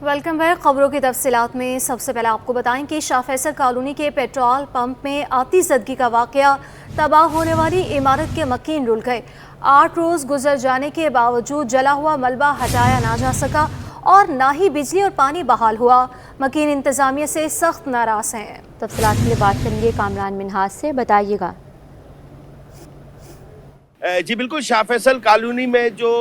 Welcome back. खबरों की तफसीलात में सबसे पहले आपको बताएं कि शाह फैसल कॉलोनी के पेट्रोल पंप में आतिशबाजी का वाकया, तबाह होने वाली इमारत के मकीन रुल गए। 8 रोज गुजर जाने के बावजूद जला हुआ मलबा हटाया ना जा सका और ना ही बिजली और पानी बहाल हुआ। मकीन इंतजामिया से सख्त नाराज हैं। तफसीलात के लिए बात करेंगे कामरान मिन्हाज से, बताइएगा। जी बिल्कुल, शाह फैसल कॉलोनी में जो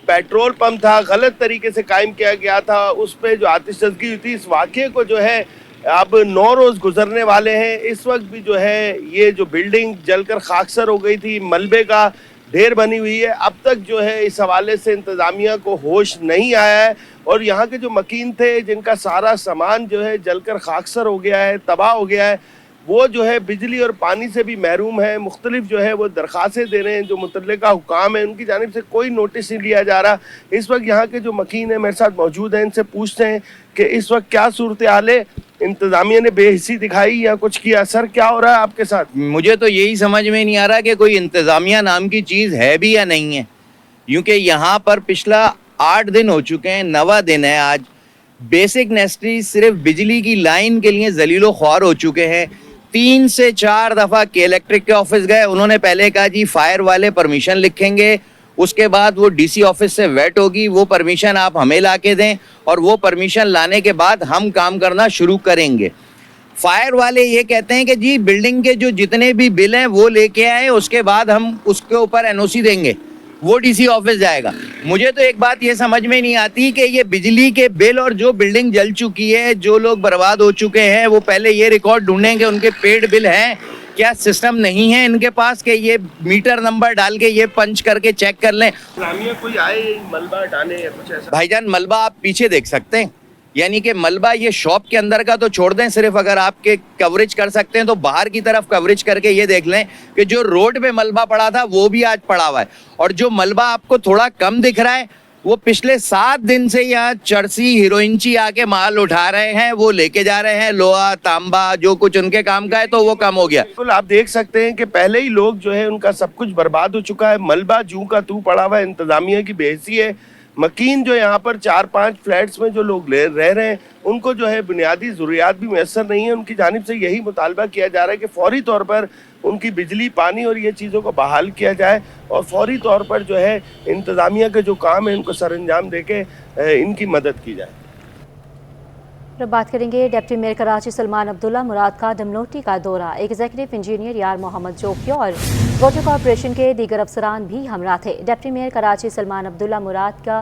पेट्रोल पंप था गलत तरीके से कायम किया गया था, उस पर जो आतिशबाजी हुई थी, इस वाक़े को जो है अब 9 रोज़ गुजरने वाले हैं। इस वक्त भी जो है ये जो बिल्डिंग जलकर खाकसर हो गई थी, मलबे का ढेर बनी हुई है। अब तक जो है इस हवाले से इंतज़ामिया को होश नहीं आया है और यहाँ के जो मकीन थे जिनका सारा सामान जो है जलकर खाकसर हो गया है, तबाह हो गया है, वो जो है बिजली और पानी से भी महरूम है। मुख्तलिफ जो है वो दरख्वास्तें दे रहे हैं, जो मुतल्लिका हुकाम है उनकी जानिब से कोई नोटिस नहीं लिया जा रहा। इस वक्त यहाँ के जो मकीन है मेरे साथ मौजूद हैं, इनसे पूछते हैं कि इस वक्त क्या सूरत हाल है। इंतजामिया ने बेहिसी दिखाई या कुछ किया? सर क्या हो रहा है आपके साथ? मुझे तो यही समझ में नहीं आ रहा कि कोई इंतजामिया नाम की चीज़ है भी या नहीं है, क्योंकि यहाँ पर पिछला 8 दिन हो चुके हैं, 9वां दिन है आज। बेसिक नेसेसिटी सिर्फ बिजली की लाइन के लिए जलीलो ख्वार हो चुके हैं। 3 से 4 दफ़ा के इलेक्ट्रिक के ऑफिस गए, उन्होंने पहले कहा जी फायर वाले परमिशन लिखेंगे, उसके बाद वो डीसी ऑफिस से वेट होगी, वो परमिशन आप हमें ला के दें और वो परमिशन लाने के बाद हम काम करना शुरू करेंगे। फायर वाले ये कहते हैं कि जी बिल्डिंग के जो जितने भी बिल हैं वो लेके आए, उसके बाद हम उसके ऊपर एनओसी देंगे, वो डीसी ऑफिस जाएगा। मुझे तो एक बात ये समझ में नहीं आती कि ये बिजली के बिल और जो बिल्डिंग जल चुकी है, जो लोग बर्बाद हो चुके हैं, वो पहले ये रिकॉर्ड ढूंढें कि उनके पेड बिल हैं क्या। सिस्टम नहीं है इनके पास कि ये मीटर नंबर डाल के ये पंच करके चेक कर लें। कोई आए मलबा हटाने या कुछ ऐसा? भाईजान मलबा आप पीछे देख सकते हैं, यानी कि मलबा ये शॉप के अंदर का तो छोड़ दें, सिर्फ अगर आपके कवरेज कर सकते हैं तो बाहर की तरफ कवरेज करके ये देख लें कि जो रोड पे मलबा पड़ा था वो भी आज पड़ा हुआ है। और जो मलबा आपको थोड़ा कम दिख रहा है वो पिछले 7 दिन से यहाँ चरसी हीरोइनची आके माल उठा रहे हैं, वो लेके जा रहे हैं, लोहा तांबा जो कुछ उनके काम का है, तो वो कम हो गया। बिल्कुल आप देख सकते हैं कि पहले ही लोग जो है उनका सब कुछ बर्बाद हो चुका है, मलबा जू का तू पड़ा हुआ है। इंतजामिया की बेहसी है। मकीन जो यहाँ पर 4-5 फ्लैट्स में जो लोग रह रहे हैं उनको जो है बुनियादी ज़रूरियात भी मैसर नहीं है। उनकी जानिब से यही मुतालबा किया जा रहा है कि फौरी तौर पर उनकी बिजली पानी और ये चीज़ों को बहाल किया जाए और फौरी तौर पर जो है इंतज़ामिया के जो काम है इनको सरअंजाम देके इनकी मदद की जाए। अब बात करेंगे डिप्टी मेयर कराची सलमान अब्दुल्ला मुराद का डमलोटी का दौरा। एग्जीक्यूटिव इंजीनियर यार मोहम्मद जोकिया और वाटर कॉरपोरेशन के दीगर अफसरान भी हमरा थे। डिप्टी मेयर कराची सलमान अब्दुल्ला मुराद का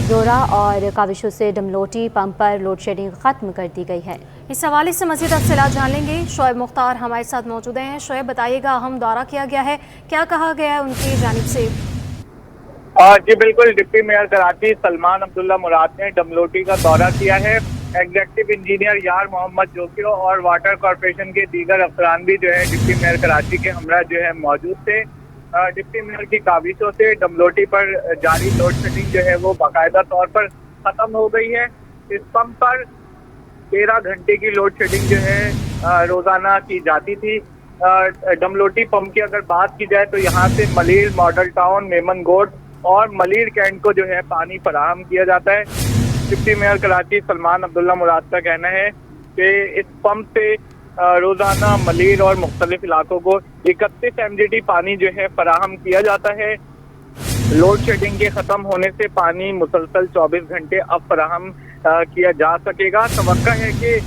दौरा और काविशों से डमलोटी पंप पर लोड शेडिंग खत्म कर दी गई है। इस हवाले से मज़ीद तफसीलात जान लेंगे। शोएब मुख्तार हमारे साथ मौजूद हैं। शोएब बताइएगा, अहम दौरा किया गया है, क्या कहा गया है उनकी जानिब से? जी बिल्कुल, डिप्टी मेयर कराची सलमान अब्दुल्ला मुराद ने डमलोटी का दौरा किया है। एग्जीक्यूटिव इंजीनियर यार मोहम्मद जोकियो और वाटर कॉरपोरेशन के दीगर अफसरान भी जो है डिप्टी मेयर कराची के हमरा जो है मौजूद थे। डिप्टी मेयर की काविशों से डमलोटी पर जारी लोड शेडिंग जो है वो बाकायदा तौर पर खत्म हो गई है। इस पंप पर 13 घंटे की लोड शेडिंग जो है रोजाना की जाती थी। डमलोटी पंप की अगर बात की जाए तो यहाँ से मलीर, मॉडल टाउन, मेमन गोड और मलीर कैंट को जो है पानी फराहम किया जाता है। डिप्टी मेयर कराची सलमान अब्दुल्ला मुराद का कहना है कि इस पंप से रोजाना मलीर और मुख्तलिफ इलाकों को 31 MGD पानी जो है फराहम किया जाता है। लोड शेडिंग के ख़त्म होने से पानी मुसलसल 24 घंटे अब फराहम किया जा सकेगा। तवक्का है कि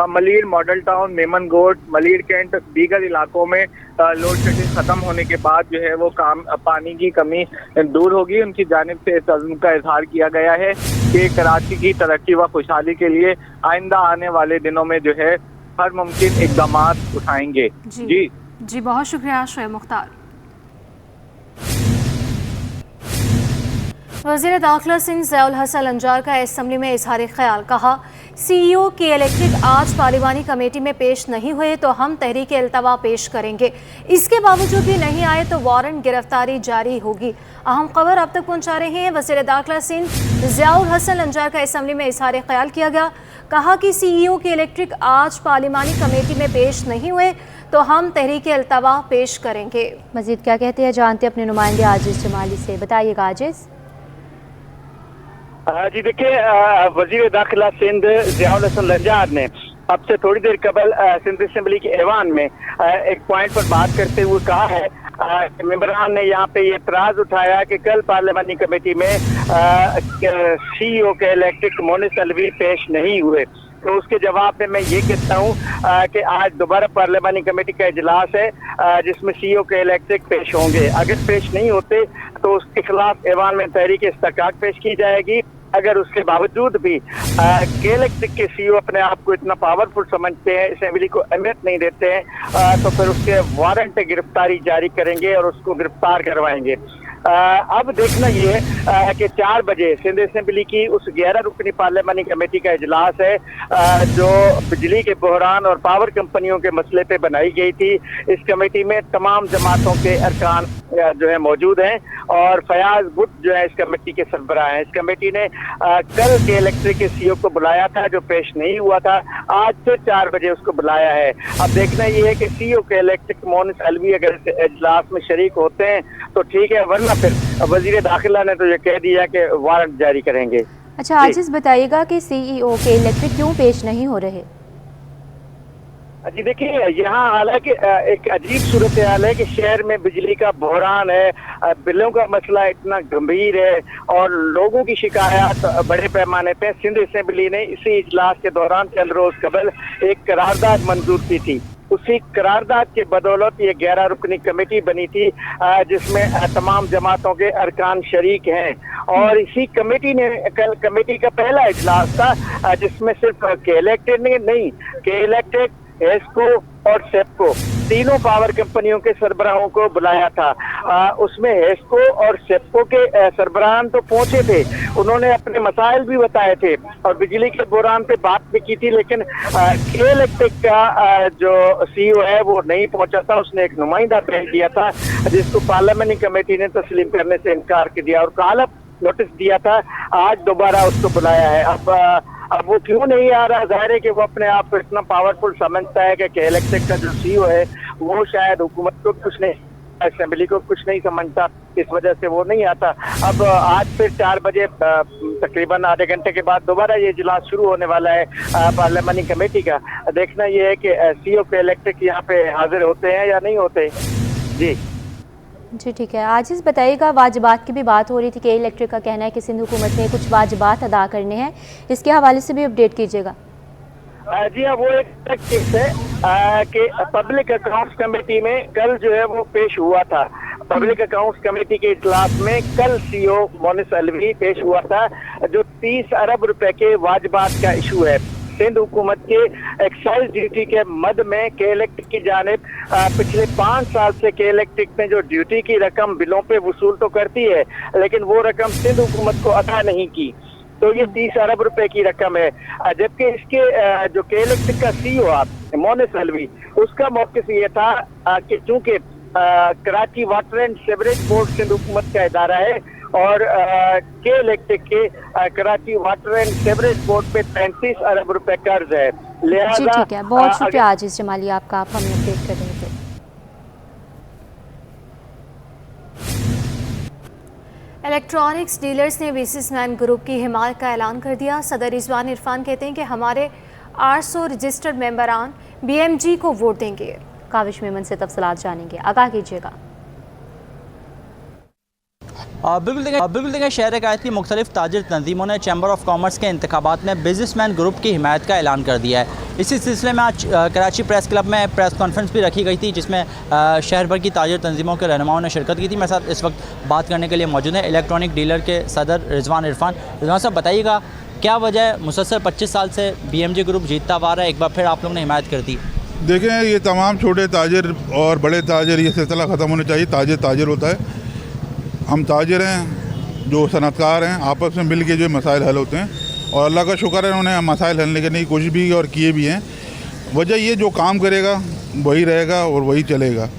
मलीर, मॉडल टाउन, मेमन गोड, मलीर कैंट दीगर इलाकों में लोड शेडिंग खत्म होने के बाद जो है वो पानी की कमी दूर होगी। उनकी जानिब से इस अज़्म का इजहार किया गया है कि कराची की तरक्की व खुशहाली के लिए आइंदा आने वाले दिनों में जो है हर मुमकिन इक़दाम उठाएंगे। जी बहुत शुक्रिया शोएब मुख्तार। वज़ीर दाखिला सिंह ज़ियाउल हसन अंजार का असम्बली में इजहार ख्याल, कहा CEO के इलेक्ट्रिक आज पार्लिमानी कमेटी में पेश नहीं हुए तो हम तहरीक इल्तवा पेश करेंगे, इसके बावजूद भी नहीं आए तो वारंट गिरफ्तारी जारी होगी। अहम खबर अब तक पहुंचा रहे हैं वज़ीर दाखिला सिंह ज़ियाउल हसन अंजार का असम्बली में इजहार ख्याल किया गया। कहा कि CEO के इलेक्ट्रिक आज पार्लिमानी कमेटी में पेश नहीं हुए तो हम तहरीक इल्तवा पेश करेंगे। मज़ीद क्या कहते हैं जानते अपने नुमाइंदे आजिज़ जमाली से, बताइएगा आजिज़। जी देखिए, वजीर दाखिला सिंध ज़ियाउल हसन लंजार ने अब से थोड़ी देर कबल सिंध असेंबली के ऐवान में एक पॉइंट पर बात करते हुए कहा है कि मेंबरान ने यहाँ पे ये इतराज उठाया कि कल पार्लियामानी कमेटी में CEO के इलेक्ट्रिक मोनिस अलवी पेश नहीं हुए। तो उसके जवाब में मैं ये कहता हूँ कि आज दोबारा पार्लियामानी कमेटी का इजलास है जिसमें CEO के इलेक्ट्रिक पेश होंगे। अगर पेश नहीं होते तो उसके खिलाफ ऐवान में तहरीक इस्तकाक पेश की जाएगी। अगर उसके बावजूद भी के इलेक्ट्रिक के CEO अपने आप को इतना पावरफुल समझते हैं, असेंबली को अहमियत नहीं देते हैं, तो फिर उसके वारंट गिरफ्तारी जारी करेंगे और उसको गिरफ्तार करवाएंगे। अब देखना ये है कि 4 बजे सिंध असेंबली की उस 11 रुकनी पार्लियामानी कमेटी का इजलास है जो बिजली के बहरान और पावर कंपनियों के मसले पे बनाई गई थी। इस कमेटी में तमाम जमातों के अरकान जो है मौजूद हैं और फयाज बुट जो है इस कमेटी के सरबराह हैं। इस कमेटी ने कल के इलेक्ट्रिक के CEO को बुलाया था जो पेश नहीं हुआ था, आज से 4 बजे उसको बुलाया है। अब देखना ये है कि CEO के इलेक्ट्रिक मोनिस अलवी अगर इस इजलास में शरीक होते हैं तो ठीक है, वरना फिर वजीर दाखिला ने तो ये कह दिया कि वारंट जारी करेंगे। अच्छा, आजिज बताइएगा कि CEO के इलेक्ट्रिक क्यों पेश नहीं हो रहे? जी देखिए, यहाँ हालांकि एक अजीब सूरत हाल है कि शहर में बिजली का बहरान है, बिलों का मसला इतना गंभीर है और लोगों की शिकायत बड़े पैमाने पे। सिंध असेंबली ने इसी इजलास के दौरान चंद रोज कबल एक करारदाद मंजूर की थी। उसी करारदाद के बदौलत ये 11 रुकनी कमेटी बनी थी जिसमें तमाम जमातों के अरकान शरीक हैं और इसी कमेटी ने कल कमेटी का पहला इजलास था जिसमें सिर्फ के इलेक्टेड नहीं, के इलेक्टेड, एस्को और सेप्को तीनों पावर कंपनियों के सरबराहों को बुलाया था। उसमें एस्को और सेप्को के सरबराहान तो पहुंचे थे, उन्होंने अपने मसाइल भी बताए थे और बिजली के बहरान पे बात भी की थी, लेकिन के इलेक्ट्रिक का जो CEO है वो नहीं पहुंचा था। उसने एक नुमाइंदा भेज दिया था जिसको पार्लियामानी कमेटी ने तस्लीम करने से इनकार कर दिया और काला नोटिस दिया था। आज दोबारा उसको बुलाया है। अब वो क्यों नहीं आ रहा? जाहिर है कि वो अपने आप को इतना पावरफुल समझता है कि इलेक्ट्रिक का जो CEO है वो शायद हुकूमत को कुछ नहीं, असेंबली को कुछ नहीं समझता, इस वजह से वो नहीं आता। अब आज फिर 4 बजे तकरीबन आधे घंटे के बाद दोबारा ये इजलास शुरू होने वाला है पार्लियामानी कमेटी का। देखना ये है कि CEO के इलेक्ट्रिक यहाँ पे हाजिर होते हैं या नहीं होते। जी ठीक है, आजिज बताइएगा, वाजिबात की भी बात हो रही थी कि इलेक्ट्रिक का कहना है कि सिंध हुकूमत ने कुछ वाजिबात अदा करने हैं, इसके हवाले से भी अपडेट कीजिएगा। जी हाँ, वो एक केस है कि पब्लिक अकाउंट्स कमेटी में कल जो है वो पेश हुआ था। पब्लिक अकाउंट्स कमेटी के इजलास में कल CEO मोनिस अलवी पेश हुआ था जो 30 अरब रुपए के वाजिबात का इशू है। सिंध हुकूमत के एक्साइज ड्यूटी के मद में के इलेक्ट्रिक की जानिब पिछले 5 साल से के इलेक्ट्रिक में जो ड्यूटी की रकम बिलों पे वसूल तो करती है लेकिन वो रकम सिंध हुकूमत को अदा नहीं की, तो ये 30 अरब रुपए की रकम है। जबकि इसके जो के इलेक्ट्रिक का CEO मोनिस अलवी, उसका मौक़िफ़ ये था कि चूंकि Karachi water and sewerage board Sindh हुकूमत का इदारा है और के इलेक्ट्रिक के Karachi water and sewerage board पे 35 अरब रुपए कर्ज है, लिहाजा ठीक है, बहुत शुक्रिया आजिज जमाली आपका, आप हमें अपडेट कर रहे थे। इलेक्ट्रॉनिक्स डीलर्स ने बिजनेसमैन ग्रुप की हिमायत का ऐलान कर दिया। सदर रिजवान इरफान कहते हैं कि हमारे 800 रजिस्टर्ड मेंबरान BMG को वोट देंगे। काविश मेमन से तफसीलात जानेंगे, आगाह कीजिएगा। बिल्कुल देखें शहर कायद की मुख्तलिफ ताजिर तंजीमों ने चैम्बर ऑफ कॉमर्स के इंतखाबात में बिजनेसमैन ग्रुप की हिमायत का ऐलान कर दिया है। इसी सिलसिले में आज कराची प्रेस क्लब में प्रेस कॉन्फ्रेंस भी रखी गई थी जिसमें शहर भर की ताजिर तंजीमों के रहनुमाओं ने शिरकत की थी। मेरे साथ इस वक्त बात करने के लिए मौजूद है इलेक्ट्रॉनिक डीलर के सदर रिजवान इरफान। रिजवान साहब, बताइएगा क्या वजह है मुसलसल 25 साल से BMG ग्रुप जीतता हुआ रहा है, एक बार फिर आप लोगों ने हिमायत कर दी? देखें, ये तमाम छोटे ताजिर और बड़े ताजिर ये सिलसिला ख़त्म होना चाहिए। ताजिर होता है, हम ताजिर हैं जो सनतकार हैं, आपस में मिल के जो मसाइल हल होते हैं और अल्लाह का शुक्र है उन्होंने मसाइल हल करने की कोशिश भी और किए भी हैं। वजह ये जो काम करेगा वही रहेगा और वही चलेगा।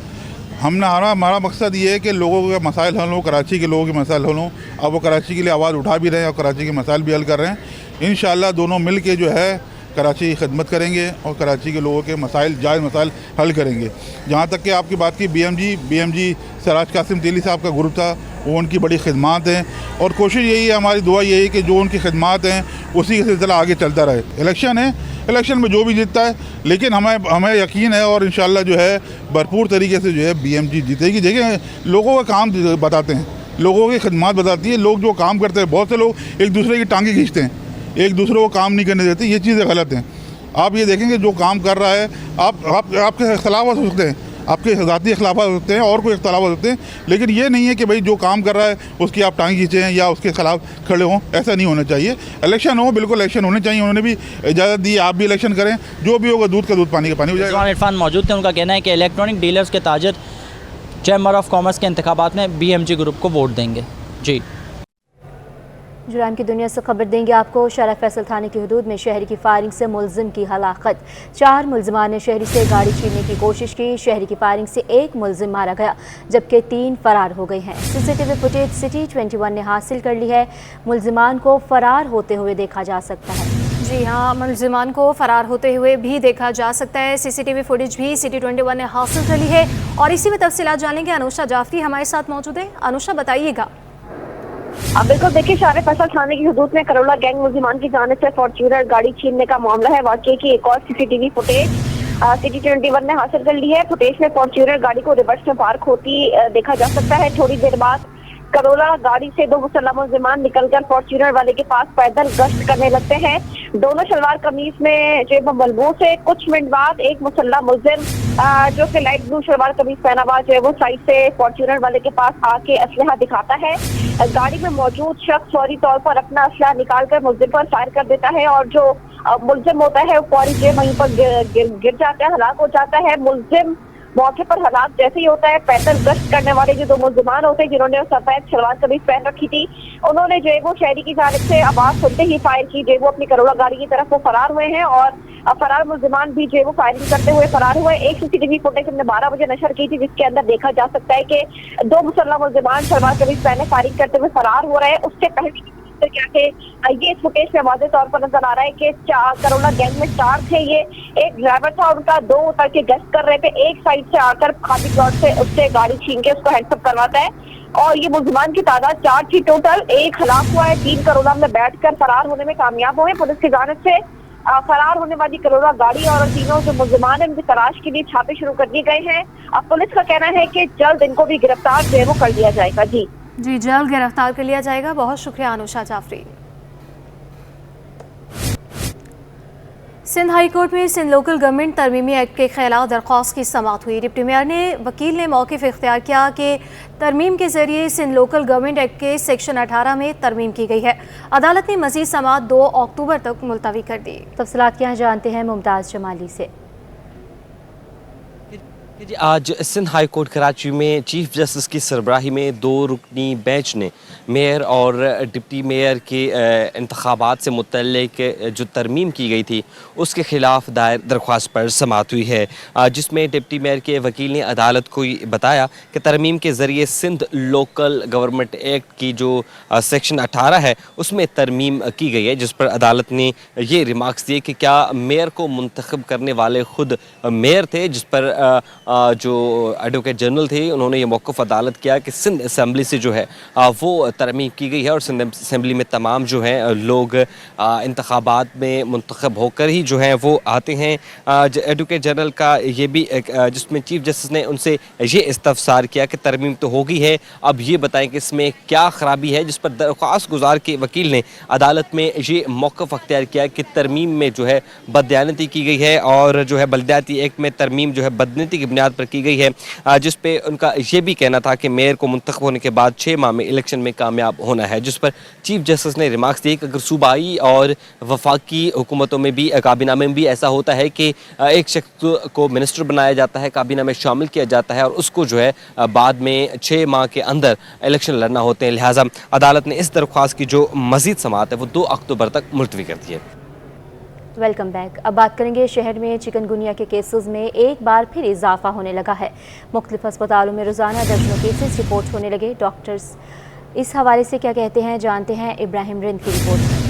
हमारा मकसद ये है कि लोगों के मसाइल हल हो, कराची के लोगों के मसाइल हल हों। अब वो कराची के लिए आवाज़ उठा भी रहे हैं और कराची के मसाइल भी हल कर रहे हैं। इंशाअल्लाह दोनों मिल के जो है कराची की खिदमत करेंगे और कराची के लोगों के मसाइल, जायज़ मसाइल हल करेंगे। जहाँ तक कि आपकी बात की BMG सराज कासिम तेली साहब का ग्रुप था, वो उनकी बड़ी खिदमात हैं और कोशिश यही है, हमारी दुआ यही है कि जो उनकी खिदमात हैं उसी का सिलसिला आगे चलता रहे। इलेक्शन है, इलेक्शन में जो भी जीतता है, लेकिन हमें यकीन है और इंशाल्लाह जो है भरपूर तरीके से जो है BMG जीतेगी। देखिए, लोगों का काम बताते हैं, लोगों की खिदमत बताती है। लोग जो काम करते हैं, बहुत से लोग एक दूसरे की टांगे खींचते हैं, एक दूसरे को काम नहीं करने देते, ये चीज़ें गलत हैं। आप ये देखेंगे जो काम कर रहा है, आपके इख्तलाफ हो सकते हैं, आपके ज़ाती इख्तलाफ हो सकते हैं और कोई इख्तलाफ हो सकते हैं, लेकिन ये नहीं है कि भाई जो काम कर रहा है उसकी आप टांग खींचें या उसके खिलाफ खड़े हों, ऐसा नहीं होना चाहिए। इलेक्शन हो, बिल्कुल इलेक्शन होने चाहिए, उन्होंने भी इजाज़त दी, आप भी इलेक्शन करें, जो भी होगा दूध का दूध पानी का पानी हो जाएगा। इरफान मौजूद थे, उनका कहना है कि इलेक्ट्रॉनिक डीलर्स के ताजर चैम्बर ऑफ कॉमर्स के इंतखाबात में BMG ग्रुप को वोट देंगे। जी, जुराम की दुनिया से खबर देंगे आपको। शारा फैसल थाने की हदूद में शहरी की फायरिंग से मुलजिम की हलाकत। 4 मुलजिमान ने शहरी से गाड़ी छीनने की कोशिश की। शहरी की फायरिंग से 1 मुलजिम मारा गया जबकि 3 फरार हो गए हैं। CCTV फुटेज सिटी 21 ने हासिल कर ली है। मुलजिमान को फरार होते हुए देखा जा सकता है। जी हाँ, मुलजिमान को फरार होते हुए भी देखा जा सकता है। CCTV फुटेज भी सिटी 21 ने हासिल कर ली है और इसी में तफसीलात जानेंगे। अनुषा जाफरी हमारे साथ मौजूद है। अनुषा, बताइएगा। बिल्कुल, देखिए, शारा फैसल थाने की हदूद में करोला गैंग मुलजिमान की जानिब से फॉर्च्यूनर गाड़ी छीनने का मामला है। वाकये की एक और CCTV फुटेज सिटी 21 ने हासिल कर ली है। फुटेज में फॉर्च्यूनर गाड़ी को रिवर्स में पार्क होती देखा जा सकता है। थोड़ी देर बाद करोला गाड़ी से 2 मुसल्लह मुलजिमान निकलकर फॉर्च्यूनर वाले के पास पैदल गश्त करने लगते हैं। दोनों शलवार कमीज में जेब मलबूस है। कुछ मिनट बाद एक मुसल्लह मुलजिम जो कि लाइट ब्लू शलवार कमीज पहना हुआ जो है वो साइड से फॉर्च्यूनर वाले के पास आके असलहा दिखाता है। गाड़ी में मौजूद शख्स फौरी तौर पर अपना असलहा निकालकर मुलजिम पर फायर कर देता है और जो मुलजिम होता है वो फौरी जो वहीं पर गिर जाता है, हलाक हो जाता है। मुलजिम मौके पर हालात जैसे ही होता है, पैदल गश्त करने वाले जो 2 मुलजिमान होते हैं जिन्होंने सफेद शलवार कमीज पहन रखी थी, उन्होंने जो है वो शहरी की जानिब से आवाज सुनते ही फायर की। जो वो अपनी करोला गाड़ी की तरफ वो फरार हुए हैं और फरार मुलजिमान भी जो है वो फायरिंग करते हुए फरार हुए। एक CCTV फुटेज हमने 12 बजे नशर की थी जिसके अंदर देखा जा सकता है कि 2 मुसल्लह मुलजिमान शलवार कमीज पहने फायरिंग करते हुए फरार हो रहे हैं। उससे पहले क्या थे, ये फुटेज में वाज़ेह तौर पर नजर आ रहा है कि करोला गैंग में 4 थे। ये एक ड्राइवर था, उनका 2 उतर के गश्त कर रहे थे। एक साइड से आकर खादी प्लॉट से उससे गाड़ी छीन के उसको हेड्सअप करवाता है और ये मुलजिमान की तादाद 4 थी टोटल। 1 हलाक हुआ है, 3 करोला में बैठकर फरार होने में कामयाब हुए। पुलिस की जानिब से फरार होने वाली करोला गाड़ी और तीनों जो मुलजिमान है उनकी तलाश के लिए छापे शुरू कर दिए गए हैं। अब पुलिस का कहना है कि जल्द इनको भी गिरफ्तार जो है वो कर लिया जाएगा। जी, जल्द गिरफ्तार कर लिया जाएगा। बहुत शुक्रिया अनुषा जाफरी। सिंध हाई कोर्ट में सिंध लोकल गवर्नमेंट तरमीमी एक्ट के खिलाफ दरख्वास्त की समाअत हुई। डिप्टी मेयर ने वकील ने मौक़िफ़ इख्तियार किया कि तरमीम के जरिए सिंध लोकल गवर्नमेंट एक्ट के सेक्शन 18 में तरमीम की गई है। अदालत ने मज़ीद समाअत 2 अक्टूबर तक मुलतवी कर दी। तफसीलात क्या जानते हैं मुमताज़ जमाली से। आज सिंध हाई कोर्ट कराची में चीफ जस्टिस की सरबराही में 2 रुकनी बेंच ने मेयर और डिप्टी मेयर के इंतखाबात से मुतल्लिक जो तरमीम की गई थी उसके ख़िलाफ़ दायर दरख्वास्त पर समाअत हुई है, जिसमें डिप्टी मेयर के वकील ने अदालत को बताया कि तरमीम के ज़रिए सिंध लोकल गवर्नमेंट एक्ट की जो सेक्शन 18 है उसमें तरमीम की गई है, जिस पर अदालत ने ये रिमार्क्स दिए कि क्या मेयर को मुंतखब करने वाले ख़ुद मेयर थे, जिस पर जो एडवोकेट जनरल थे उन्होंने ये मौक़िफ़ अदालत किया कि सिंध असम्बली से जो है वो तरमीम की गई है और सिंध असम्बली में तमाम जो हैं लोग इंतखाबात में मुंतखब होकर ही जो हैं वो आते हैं। एडवोकेट जनरल का ये भी जिसमें चीफ जस्टिस ने उनसे ये इस्तफसार किया कि तरमीम तो होगी है, अब ये बताएं कि इसमें क्या ख़राबी है, जिस पर दरख्वास्त गुजार के वकील ने अदालत में ये मौक़िफ़ अख्तियार किया कि तरमीम में जो है बदयानती की गई है और जो है बल्दियाती एक्ट में तरमीम जो है बदनीति की बुनियाद पर की गई है, जिस पे उनका ये भी कहना था कि मेयर को मुंतखब होने के बाद 6 माह में इलेक्शन में कामयाब होना है, जिस पर चीफ जस्टिस ने रिमार्क्स दिए कि अगर सूबाई और वफाकी हुकूमतों में भी काबीना में भी ऐसा होता है कि एक शख्स को मिनिस्टर बनाया जाता है, काबीना में शामिल किया जाता है और उसको जो है बाद में 6 माह के अंदर इलेक्शन लड़ना होते हैं, लिहाजा अदालत ने इस दरख्वास्त की जो मज़ीद समाअत है वो 2 अक्टूबर तक मुलतवी कर दी है। Welcome back. अब बात करेंगे शहर में चिकनगुनिया के केसेस में एक बार फिर इजाफा होने लगा है। मुख्तलिफ अस्पतालों में रोज़ाना दर्जनों केसेस रिपोर्ट होने लगे। डॉक्टर्स इस हवाले से क्या कहते हैं, जानते हैं इब्राहिम रिंद की रिपोर्ट।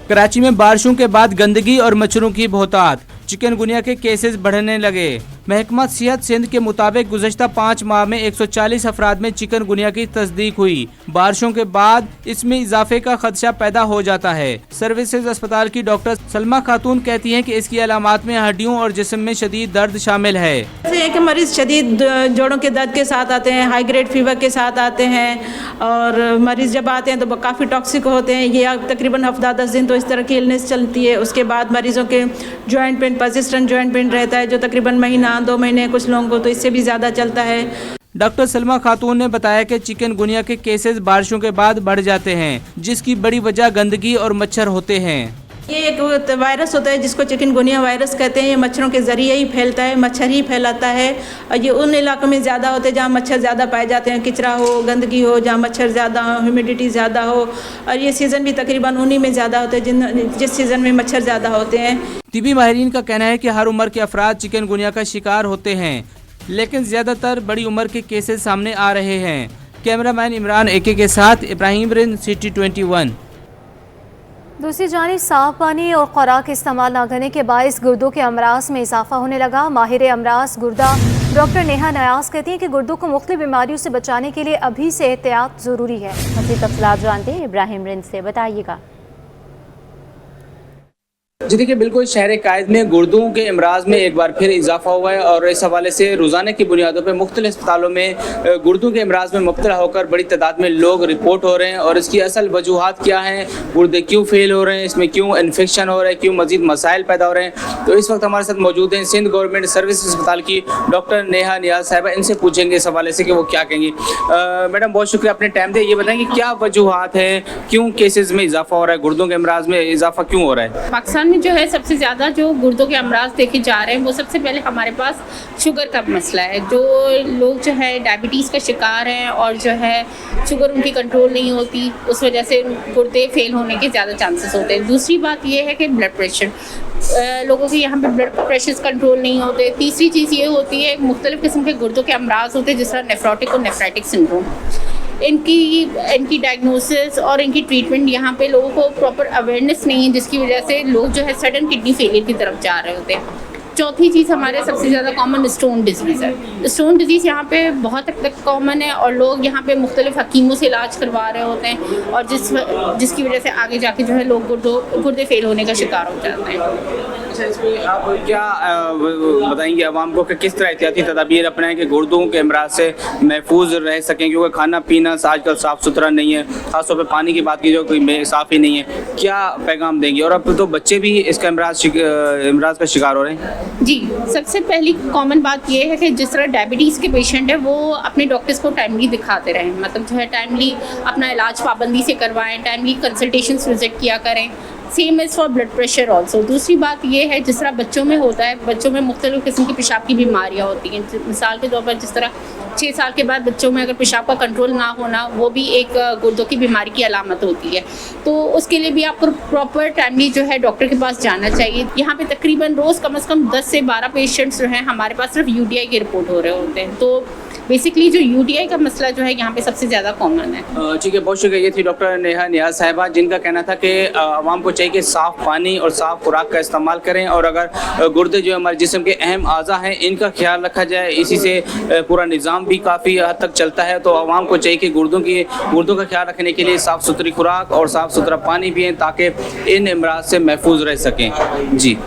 कराची में बारिशों के बाद गंदगी और मच्छरों की बहुतात, चिकनगुनिया के केसेस बढ़ने लगे। महकमा सेहत सिंध के मुताबिक गुज़श्ता 5 माह में 140 अफराद में चिकनगुनिया की तस्दीक हुई। बारिशों के बाद इसमें इजाफे का खदशा पैदा हो जाता है। सर्विसेज अस्पताल की डॉक्टर सलमा खातून कहती हैं कि इसकी अलामात में हड्डियों और जिस्म में शदीद दर्द शामिल है। जैसे कि मरीज शदीद जोड़ों के दर्द के साथ आते हैं, हाई ग्रेड फीवर के साथ आते हैं और मरीज जब आते हैं तो काफ़ी टॉक्सिक होते हैं। ये तकरीबन हफ्ता 10 दिन तो इस तरह की इलनेस चलती है। उसके बाद मरीजों के joint pain, persistent joint pain रहता है जो तकरीबन महीना 2 महीने, कुछ लोगों को तो इससे भी ज़्यादा चलता है। डॉक्टर सलमा खातून ने बताया कि चिकनगुनिया के केसेस बारिशों के बाद बढ़ जाते हैं, जिसकी बड़ी वजह गंदगी और मच्छर होते हैं। ये एक वायरस होता है जिसको चिकनगुनिया वायरस कहते हैं। ये मच्छरों के ज़रिए ही फैलता है, मच्छर ही फैलाता है और ये उन इलाकों में ज़्यादा होते हैं जहाँ मच्छर ज़्यादा पाए जाते हैं, कचरा हो, गंदगी हो, जहाँ मच्छर ज़्यादा हो, ह्यूमिडिटी ज़्यादा हो। और ये सीज़न भी तकरीबन उन्हीं में ज़्यादा होते हैं जिस सीज़न में मच्छर ज़्यादा होते हैं। तिबी माहिरीन का कहना है कि हर उम्र के अफराद चिकनगुनिया का शिकार होते हैं, लेकिन ज़्यादातर बड़ी उम्र के केसेस सामने आ रहे हैं। कैमरामैन इमरान एके के साथ इब्राहिम रिंद, सिटी 21। दूसरी जानिब साफ पानी और खुराक इस्तेमाल न करने के बायस गुर्दों के अमराज में इजाफा होने लगा। माहिर अमराज गुर्दा डॉक्टर नेहा नयाज कहती हैं कि गुर्दों को मुख्तलिफ बीमारियों से बचाने के लिए अभी से एहतियात ज़रूरी है। मज़ीद तफसीलात जानते हैं इब्राहिम रिंद से, बताइएगा। जी देखिए, बिल्कुल शहर कायद में गुर्दों के अमराज में एक बार फिर इजाफा हुआ है और इस हवाले से रोज़ाना की बुनियादों पर मुख्तलिफ अस्पतालों में गुर्दों के अमराज में मुब्तला होकर बड़ी तादाद में लोग रिपोर्ट हो रहे हैं। और इसकी असल वजूहात क्या हैं, गुर्दे क्यों फेल हो रहे हैं, इसमें क्यों इन्फेक्शन हो रहा है, क्यों मजीद मसाइल पैदा हो रहे हैं। तो इस वक्त हमारे साथ मौजूद हैं सिंध गवर्नमेंट सर्विस अस्पताल की डॉक्टर नेहा नियाज साहिबा। इनसे पूछेंगे इस हवाले से कि वो क्या कहेंगी। मैडम, बहुत शुक्रिया अपने टाइम दे। ये बताएं कि क्या वजूहात हैं, क्यों केसेस में इजाफा हो रहा है, गुर्दों के अमराज में इजाफा क्यों हो रहा है? पाकिस्तान में जो है सबसे ज़्यादा जो गुर्दों के अमराज देखे जा रहे हैं वो सबसे पहले हमारे पास शुगर का मसला है। जो लोग जो है डायबिटीज़ का शिकार हैं और जो है शुगर उनकी कंट्रोल नहीं होती, उस वजह से गुर्दे फेल होने के ज़्यादा चांसेस होते हैं। दूसरी बात ये है कि ब्लड प्रेशर, लोगों के यहाँ पे ब्लड प्रेशर कंट्रोल नहीं होते। तीसरी चीज़ ये होती है मुख्तलिफ़ किस्म के गुर्दों के अमराज होते हैं जिस तरह नेफ्रोटिक और नेफ्राइटिक सिंड्रोम। इनकी डायग्नोसिस और इनकी ट्रीटमेंट यहाँ पे लोगों को प्रॉपर अवेयरनेस नहीं है, जिसकी वजह से लोग जो है सडन किडनी फेलियर की तरफ जा रहे होते हैं। चौथी चीज़ हमारे सबसे ज़्यादा कॉमन स्टोन डिजीज़ है। स्टोन डिजीज़ यहाँ पे बहुत हद तक कॉमन है और लोग यहाँ पे मुख्तलिफ हकीमों से इलाज करवा रहे होते हैं और जिसकी वजह से आगे जाके जो है लोग गुर्दे फेल होने का शिकार हो जाते हैं। अच्छा, इसमें आप क्या बताएंगे आवाम को कि किस तरह एहतियाती तदाबीर अपनाएं कि गुर्दों के अमराज से महफूज रह सकें, क्योंकि खाना पीना आजकल साफ़ सुथरा नहीं है, खासतौर पर पानी की बात की जो कोई साफ़ ही नहीं है। क्या पैगाम देंगे? और अब तो बच्चे भी इसका अमराज का शिकार हो रहे हैं। जी, सबसे पहली कॉमन बात ये है कि जिस तरह डायबिटीज़ के पेशेंट है वो अपने डॉक्टर्स को टाइमली दिखाते रहें, मतलब जो है टाइमली अपना इलाज पाबंदी से करवाएं, टाइमली कंसल्टेशंस विजिट किया करें। Same is for blood pressure also. दूसरी बात ये है जिस तरह बच्चों में होता है, बच्चों में मुख्तलिफ़ किस्म की पेशाब की बीमारियाँ होती हैं। मिसाल के तौर पर जिस तरह 6 साल के बाद बच्चों में अगर पेशाब का कंट्रोल ना होना, वो भी एक गुर्दों की बीमारी की अलामत होती है। तो उसके लिए भी आपको प्रॉपर टाइमली जो है डॉक्टर के पास जाना चाहिए। यहाँ पे तकरीबन रोज़ कम से कम 10 से 12 पेशेंट्स जो हैं हमारे पास सिर्फ UTI की रिपोर्ट हो रहे होते हैं। तो बेसिकली जो UTI का मसला जो है यहाँ पे सबसे ज़्यादा कॉमन है। ठीक है, बहुत शुक्रिया। ये थी डॉक्टर नेहा नियाज साहिबा, जिनका कहना था कि आवाम को चाहिए कि साफ़ पानी और साफ़ खुराक का इस्तेमाल करें और अगर गुर्दे जो हमारे जिस्म के अहम आज़ा हैं इनका ख्याल रखा जाए, इसी से पूरा निज़ाम भी काफ़ी हद तक चलता है। तो आवाम को चाहिए कि गुर्दों का ख्याल रखने के लिए साफ़ सुथरी खुराक और साफ़ सुथरा पानी पिएँ ताकि इन अमराज से महफूज रह सकें। जी।